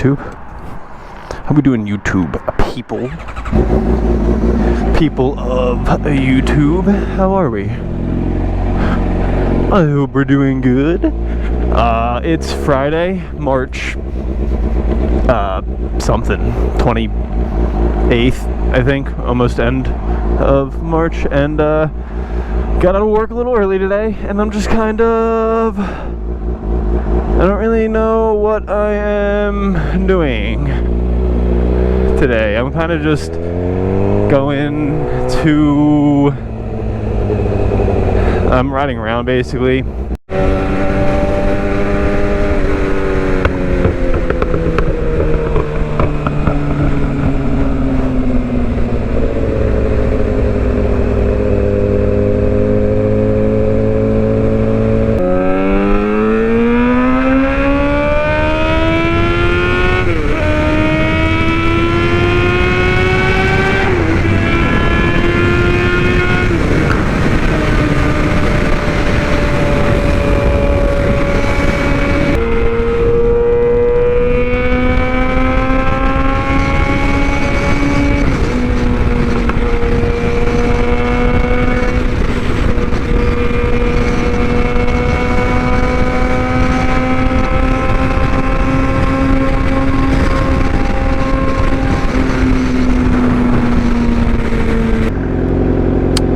YouTube? How we doing, YouTube people? People of YouTube, how are we? I hope we're doing good. It's Friday, March something, 28th, I think, almost end of March, and got out of work a little early today, and I'm just kind of, I don't really know what I am doing today. I'm kind of just going to, I'm riding around basically.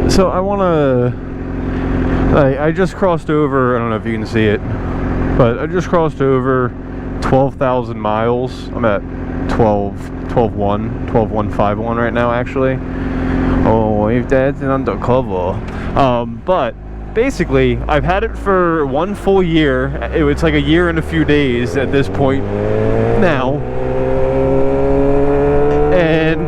So I just crossed over, I don't know if you can see it, but I just crossed over 12,000 miles. I'm at 12,151 right now, actually. Oh, if that's undercover. But basically, I've had it for 1 full year. It's like a year and a few days at this point now. And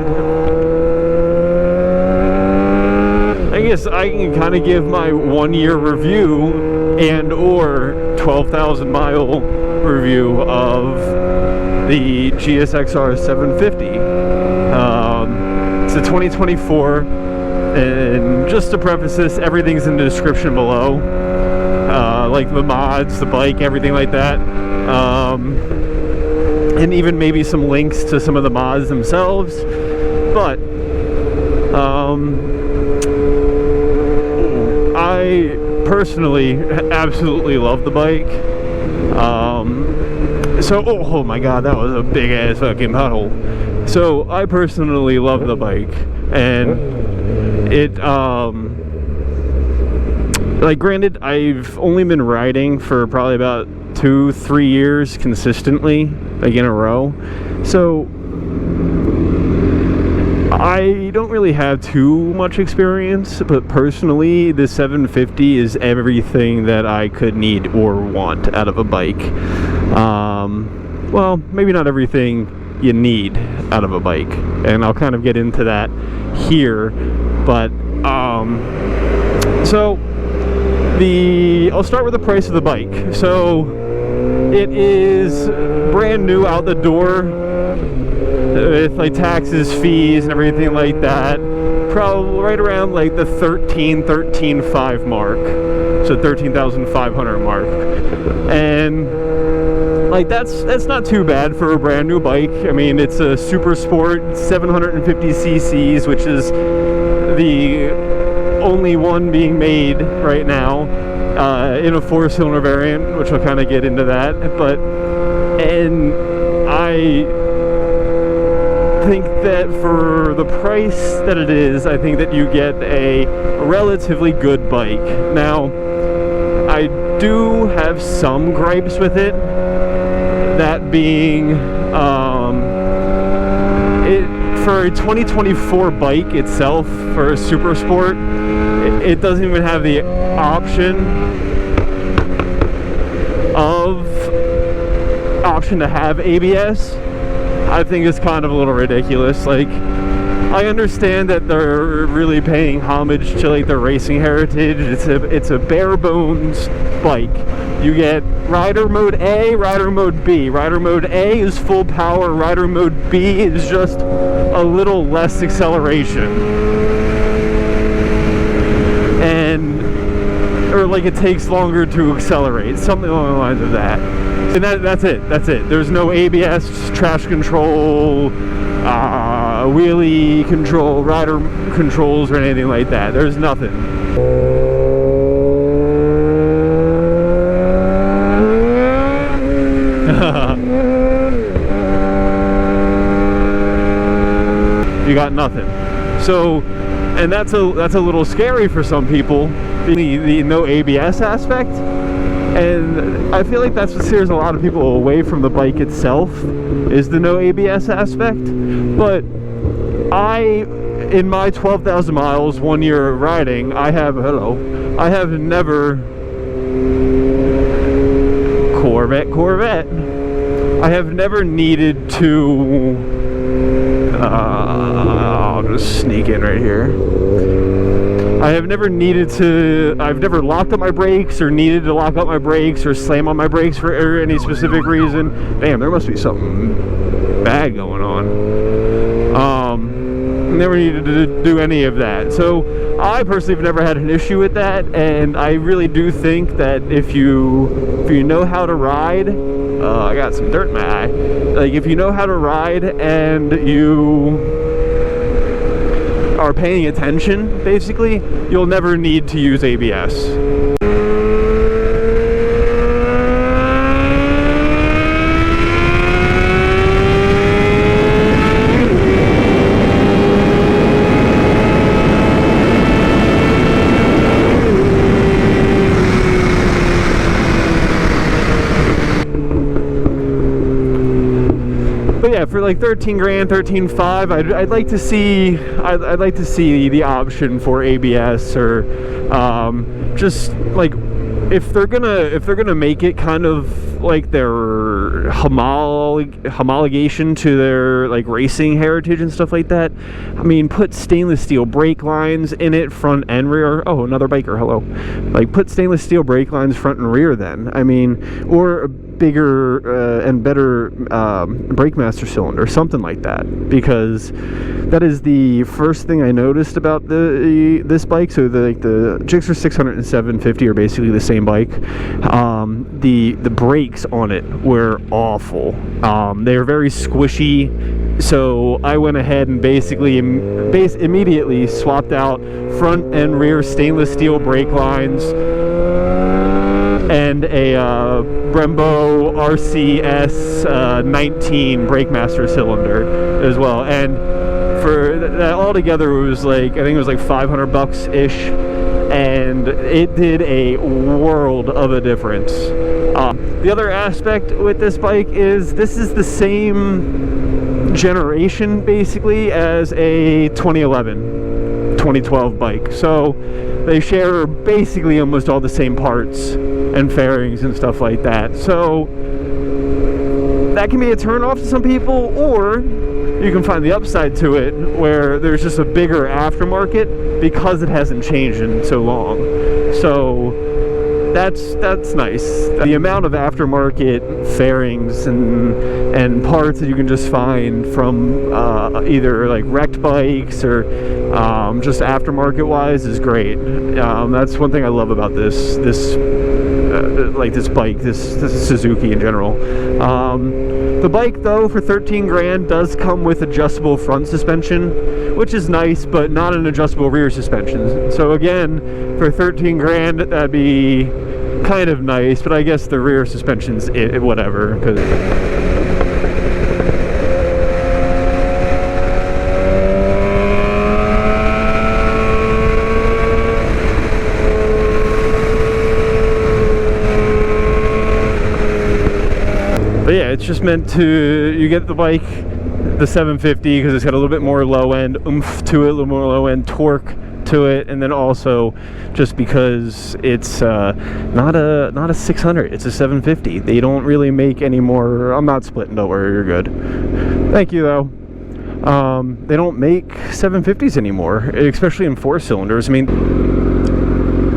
I guess I can kind of give my 1 year review and or 12,000 mile review of the GSXR-750. It's a 2024, and just to preface this, everything's in the description below, like the mods, the bike, everything like that, and even maybe some links to some of the mods themselves. But I personally absolutely love the bike. Oh my god, that was a big ass fucking pothole. So I personally love the bike, and it like, granted, I've only been riding for probably about 2-3 years consistently, like in a row, so I don't really have too much experience, but personally, the 750 is everything that I could need or want out of a bike. Well, maybe not everything you need out of a bike, and I'll kind of get into that here, but, so, I'll start with the price of the bike. So, it is brand new out the door, with like taxes, fees, and everything like that, probably right around like the 13,500 mark, so 13,500 mark, and like that's not too bad for a brand new bike. I mean, it's a super sport, 750 cc's, which is the only one being made right now, in a 4-cylinder variant, which I'll kind of get into that. But, and I think that for the price that it is, I think that you get a relatively good bike. Now, I do have some gripes with it, that being, for a 2024 bike itself, for a super sport, it doesn't even have the option to have ABS. I think it's kind of a little ridiculous. Like, I understand that they're really paying homage to like the racing heritage. It's a bare bones bike. You get rider mode A, rider mode B. Rider mode A is full power. Rider mode B is just a little less acceleration, and or like it takes longer to accelerate, something along the lines of that. And that's it. There's no ABS, traction control, wheelie control, rider controls, or anything like that. There's nothing. You got nothing. So, and that's a little scary for some people, the no ABS aspect. And I feel like that's what scares a lot of people away from the bike itself, is the no ABS aspect. But in my 12,000 miles, 1 year of riding, I have never Corvette. I have never needed to. I'll just sneak in right here. I've never locked up my brakes or needed to lock up my brakes or slam on my brakes for any specific reason. Damn, there must be something bad going on. Never needed to do any of that. So I personally have never had an issue with that, and I really do think that if you know how to ride, I got some dirt in my eye. Like, if you know how to ride and you are paying attention, basically, you'll never need to use ABS. But yeah, for like 13 grand, 13.5, I'd like to see the option for ABS, or just like if they're gonna make it kind of like their homologation to their like racing heritage and stuff like that. I mean, put stainless steel brake lines in it, front and rear. Oh, another biker, hello. Like, put stainless steel brake lines front and rear then. I mean, or a bigger and better brake master cylinder, something like that, because that is the first thing I noticed about this bike. So the GSXR-600 and 750 are basically the same bike. The brakes on it were awful. They were very squishy, so I went ahead and basically immediately swapped out front and rear stainless steel brake lines and a Brembo RCS19 brake master cylinder as well. And for that altogether, it was like, I think it was like $500 ish, and it did a world of a difference. The other aspect with this bike is this is the same generation basically as a 2012 bike, so they share basically almost all the same parts and fairings and stuff like that. So that can be a turn off to some people, or you can find the upside to it where there's just a bigger aftermarket because it hasn't changed in so long. So that's nice. The amount of aftermarket fairings and parts that you can just find from either like wrecked bikes or just aftermarket wise is great. That's one thing I love about this bike, this Suzuki in general. The bike though, for 13 grand, does come with adjustable front suspension, which is nice, but not an adjustable rear suspension. So again, for 13 grand, that'd be kind of nice, but I guess the rear suspension's whatever, because but yeah, it's just meant to, you get the bike, the 750, because it's got a little bit more low end oomph to it, a little more low end torque to it, and then also just because it's not a 600, it's a 750. They don't really make any more. I'm not splitting, don't worry, you're good. Thank you though. They don't make 750s anymore, especially in 4 cylinders. I mean,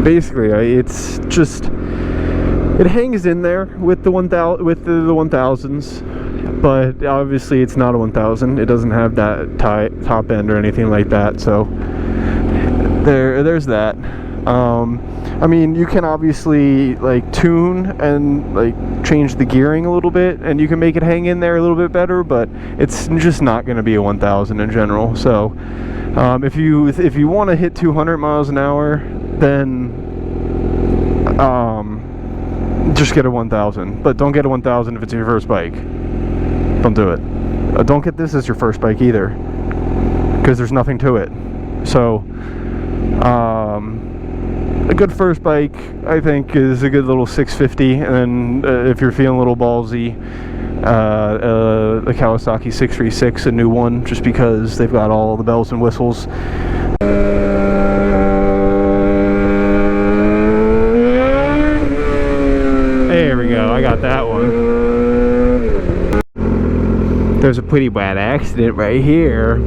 basically, it's just, it hangs in there with the 1000s, but obviously it's not a 1000. It doesn't have that top end or anything like that. So there's that. I mean, you can obviously like tune and like change the gearing a little bit, and you can make it hang in there a little bit better, but it's just not going to be a 1000 in general. So if you want to hit 200 miles an hour, then just get a 1000, but don't get a 1000 if it's your first bike. Don't do it. Don't get this as your first bike either, because there's nothing to it. So a good first bike, I think, is a good little 650, and then if you're feeling a little ballsy, the Kawasaki 636, a new one, just because they've got all the bells and whistles. There we go, I got that one. There's a pretty bad accident right here.